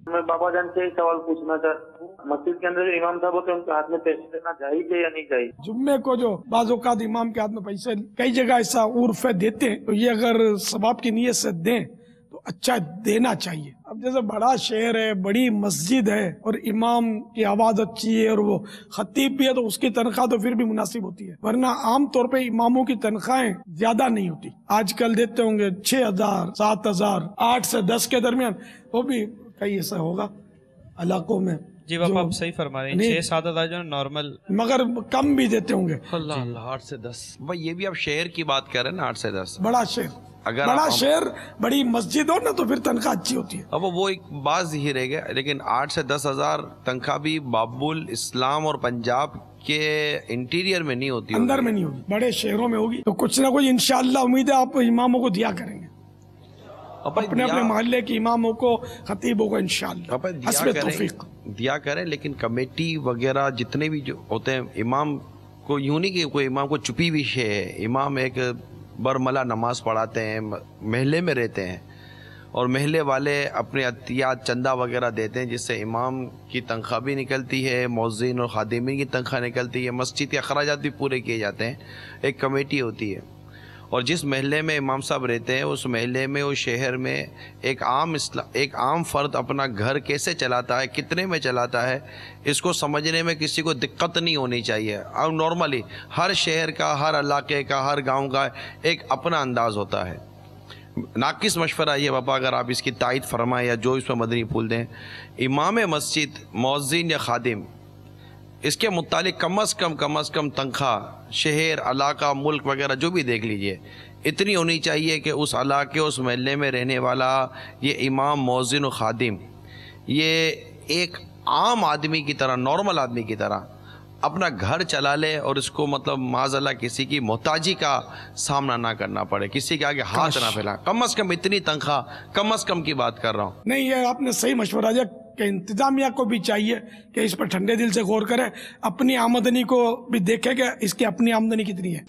मैं बाबा जान से एक सवाल पूछना चाहता हूँ, मस्जिद के अंदर जो इमाम साहब होते हैं उनके हाथ में पैसे देना चाहिए या नहीं चाहिए? जुम्मे को जो बाज़ औक़ात इमाम के हाथ में पैसे कई जगह ऐसा उर्फ है देते हैं, तो ये अगर सवाब की नीयत से दें तो अच्छा देना चाहिए। अब जैसे बड़ा शहर है, बड़ी मस्जिद है और इमाम की आवाज अच्छी है और वो खतीब भी है, तो उसकी तनख्वाह तो फिर भी मुनासिब होती है, वरना आम तौर पे इमामों की तनख्वाहें ज्यादा नहीं होती। आजकल देते होंगे 6,000, 7,000, 8 से 10 के दरमियान, वो भी कई ऐसा होगा इलाकों में। जी बाबा आप सही फरमा रहे हैं, 6-7 हज़ार जो नॉर्मल, मगर कम भी देते होंगे। अल्लाह अल्लाह, 8 से 10। भाई ये भी आप शहर की बात कर रहे हैं ना, 8 से 10 बड़ा शहर, अगर बड़ा शहर, बड़ी मस्जिद हो ना, तो फिर तनख्वाह अच्छी होती है। अब वो एक बात ही रह गया, लेकिन 8 से 10 हज़ार तनख्वाह भी बाबुल इस्लाम और पंजाब के इंटीरियर में नहीं होती, अंदर में नहीं होगी, बड़े शहरों में होगी। तो कुछ ना कुछ इंशाअल्लाह उम्मीद है आप इमामों को दिया करेंगे, अपने अपने मोहल्ले के इमामों को, खतीबों को इंशाअल्लाह हस्बे तौफीक दिया करें। लेकिन कमेटी वगैरह जितने भी जो होते हैं, इमाम को यूं नहीं कि कोई इमाम को छुपी हुई है, इमाम एक बरमला नमाज पढ़ाते हैं, महल्ले में रहते हैं और महल्ले वाले अपने अतियात चंदा वगैरह देते हैं, जिससे इमाम की तनख्वाह भी निकलती है, मौज़िन और खादिमीन की तनख्वाह निकलती है, मस्जिद के अखराजात भी पूरे किए जाते हैं। एक कमेटी होती है और जिस महल्ले में इमाम साहब रहते हैं उस महल्ले में, उस शहर में एक आम फर्द अपना घर कैसे चलाता है, कितने में चलाता है, इसको समझने में किसी को दिक्कत नहीं होनी चाहिए। और नॉर्मली हर शहर का, हर इलाके का, हर गांव का एक अपना अंदाज़ होता है। नाकिस मशवरा ये बाबा, अगर आप इसकी तायद फरमाएं या जो इसमें मदनी फूल दें, इमाम मस्जिद, मौज़िन या खादिम, इसके मुतालिक कम अज़ कम तनख्वाह शहर, इलाका, मुल्क वगैरह जो भी देख लीजिए, इतनी होनी चाहिए कि उस इलाके, उस महल्ले में रहने वाला ये इमाम, मौज़िन और खादिम, ये एक आम आदमी की तरह, नॉर्मल आदमी की तरह अपना घर चला ले और इसको मतलब माज़अल्लाह किसी की मोहताजी का सामना ना करना पड़े, किसी के आगे हाथ ना फैला। कम से कम इतनी तनख्वाह, कम से कम की बात कर रहा हूँ। नहीं, ये आपने सही मशवरा दिया कि इंतजामिया को भी चाहिए कि इस पर ठंडे दिल से गौर करे, अपनी आमदनी को भी देखे कि इसकी अपनी आमदनी कितनी है।